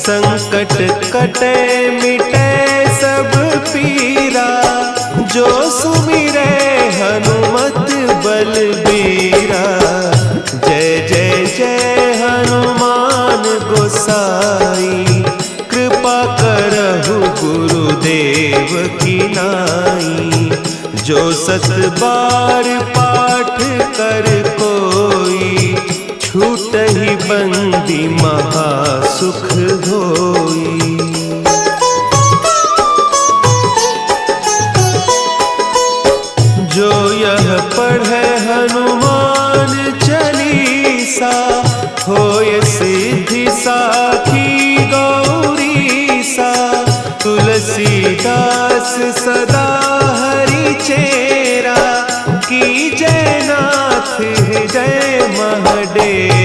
संकट कटे मिटे सब पीरा, जो सुमिरे हनुमत बलबीरा। जय जय जय हनुमान गोसाई, कृपा करहु गुरुदेव की नाई। जो 7 बार पाठ कर कोई, छूटहि बंदी महासुख होई। जो यह पढ़े हनुमान चालीसा, होय सिद्धि साखी गौरीसा। तुलसीदास सदा हरि चेरा, की जय नाथ हृदय मह डेरा।